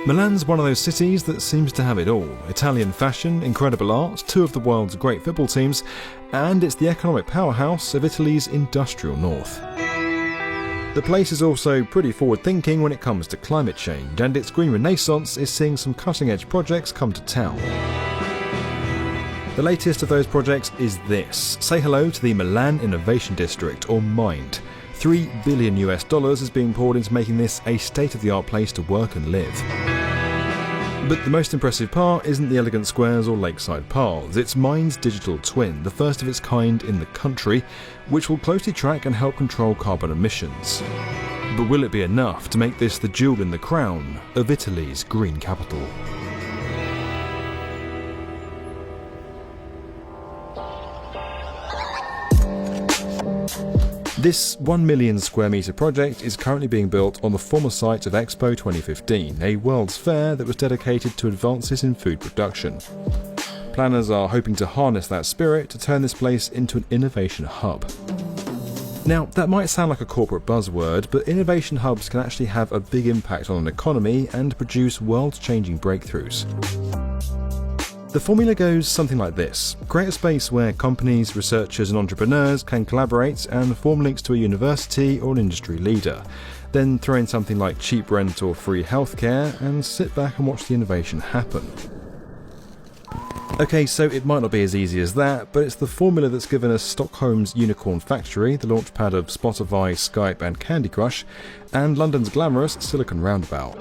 Milan's one of those cities that seems to have it all. Italian fashion, incredible art, two of the world's great football teams, and it's the economic powerhouse of Italy's industrial north. The place is also pretty forward-thinking when it comes to climate change, and its green renaissance is seeing some cutting-edge projects come to town. The latest of those projects is this. Say hello to the Milan Innovation District, or MIND. $3 billion is being poured into making this a state-of-the-art place to work and live. But the most impressive part isn't the elegant squares or lakeside paths, it's MIND's digital twin, the first of its kind in the country, which will closely track and help control carbon emissions. But will it be enough to make this the jewel in the crown of Italy's green capital? This 1 million square metre project is currently being built on the former site of Expo 2015, a world's fair that was dedicated to advances in food production. Planners are hoping to harness that spirit to turn this place into an innovation hub. Now, that might sound like a corporate buzzword, but innovation hubs can actually have a big impact on an economy and produce world-changing breakthroughs. The formula goes something like this. Create a space where companies, researchers and entrepreneurs can collaborate and form links to a university or an industry leader. Then throw in something like cheap rent or free healthcare and sit back and watch the innovation happen. Okay, so it might not be as easy as that, but it's the formula that's given us Stockholm's Unicorn Factory, the launchpad of Spotify, Skype and Candy Crush, and London's glamorous Silicon Roundabout.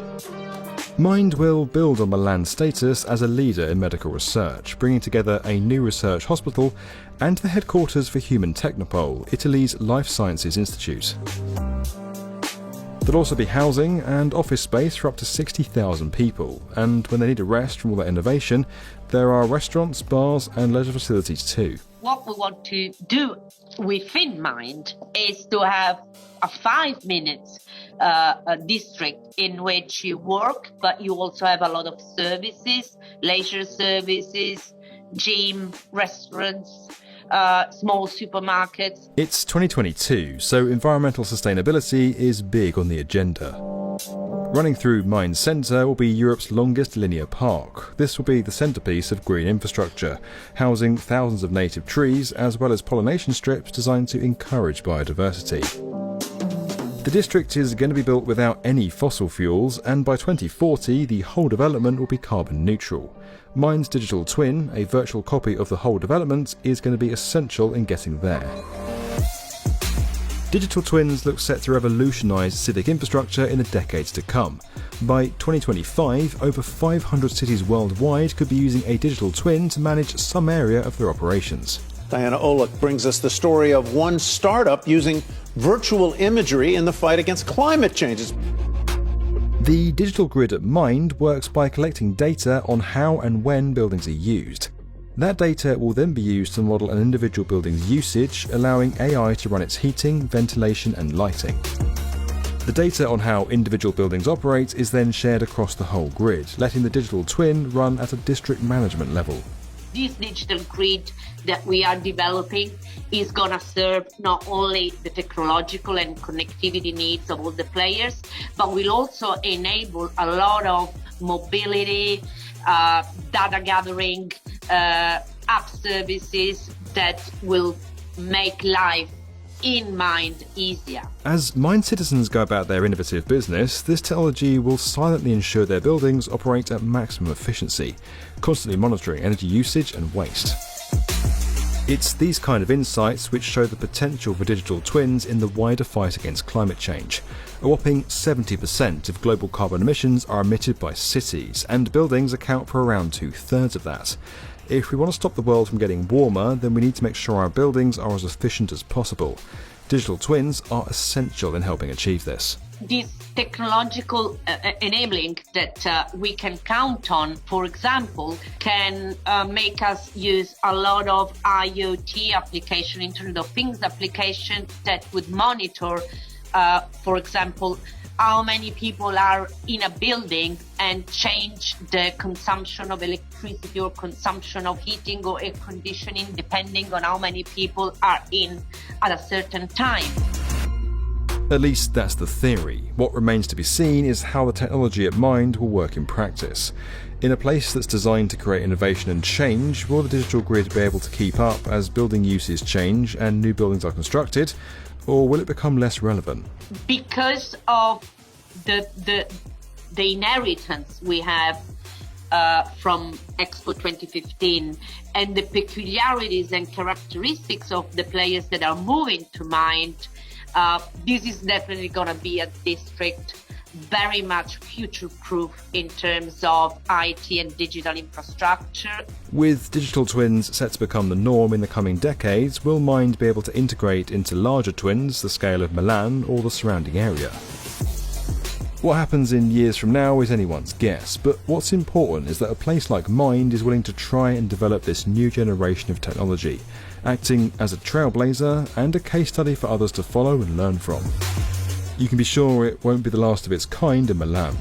MIND will build on Milan's status as a leader in medical research, bringing together a new research hospital and the headquarters for Human Technopole, Italy's life sciences institute. There'll also be housing and office space for up to 60,000 people, and when they need a rest from all that innovation, there are restaurants, bars and leisure facilities too. What we want to do within MIND is to have a 5 minutes district in which you work, but you also have a lot of services, leisure services, gym, restaurants, small supermarkets. It's 2022, so environmental sustainability is big on the agenda. Running through MIND Centre will be Europe's longest linear park. This will be the centrepiece of green infrastructure, housing thousands of native trees as well as pollination strips designed to encourage biodiversity. The district is going to be built without any fossil fuels, and by 2040 the whole development will be carbon neutral. MIND's digital twin, a virtual copy of the whole development, is going to be essential in getting there. Digital twins look set to revolutionise civic infrastructure in the decades to come. By 2025, over 500 cities worldwide could be using a digital twin to manage some area of their operations. Diana Olick brings us the story of one startup using virtual imagery in the fight against climate change. The digital grid at MIND works by collecting data on how and when buildings are used. That data will then be used to model an individual building's usage, allowing AI to run its heating, ventilation and lighting. The data on how individual buildings operate is then shared across the whole grid, letting the digital twin run at a district management level. This digital grid that we are developing is going to serve not only the technological and connectivity needs of all the players, but will also enable a lot of mobility, data gathering, app services that will make life in MIND easier. As MIND citizens go about their innovative business, this technology will silently ensure their buildings operate at maximum efficiency, constantly monitoring energy usage and waste. It's these kind of insights which show the potential for digital twins in the wider fight against climate change. A whopping 70% of global carbon emissions are emitted by cities, and buildings account for around 2/3 of that. If we want to stop the world from getting warmer, then we need to make sure our buildings are as efficient as possible. Digital twins are essential in helping achieve this. This technological enabling that we can count on, for example, can make us use a lot of IoT application, Internet of Things application that would monitor, for example, how many people are in a building and change the consumption of electricity or consumption of heating or air conditioning depending on how many people are in at a certain time. At least that's the theory. What remains to be seen is how the technology at Mind will work in practice. In a place that's designed to create innovation and change, will the digital grid be able to keep up as building uses change and new buildings are constructed, or will it become less relevant? Because of the inheritance we have from Expo 2015 and the peculiarities and characteristics of the players that are moving to Mind, this is definitely going to be a district very much future-proof in terms of IT and digital infrastructure. With digital twins set to become the norm in the coming decades, will Mind be able to integrate into larger twins the scale of Milan or the surrounding area? What happens in years from now is anyone's guess, but what's important is that a place like Mind is willing to try and develop this new generation of technology, acting as a trailblazer and a case study for others to follow and learn from. You can be sure it won't be the last of its kind in Milan.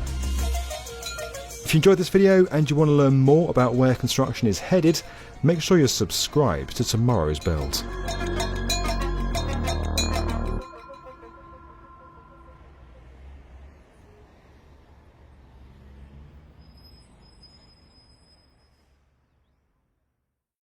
If you enjoyed this video and you want to learn more about where construction is headed, make sure you're subscribed to tomorrow's build.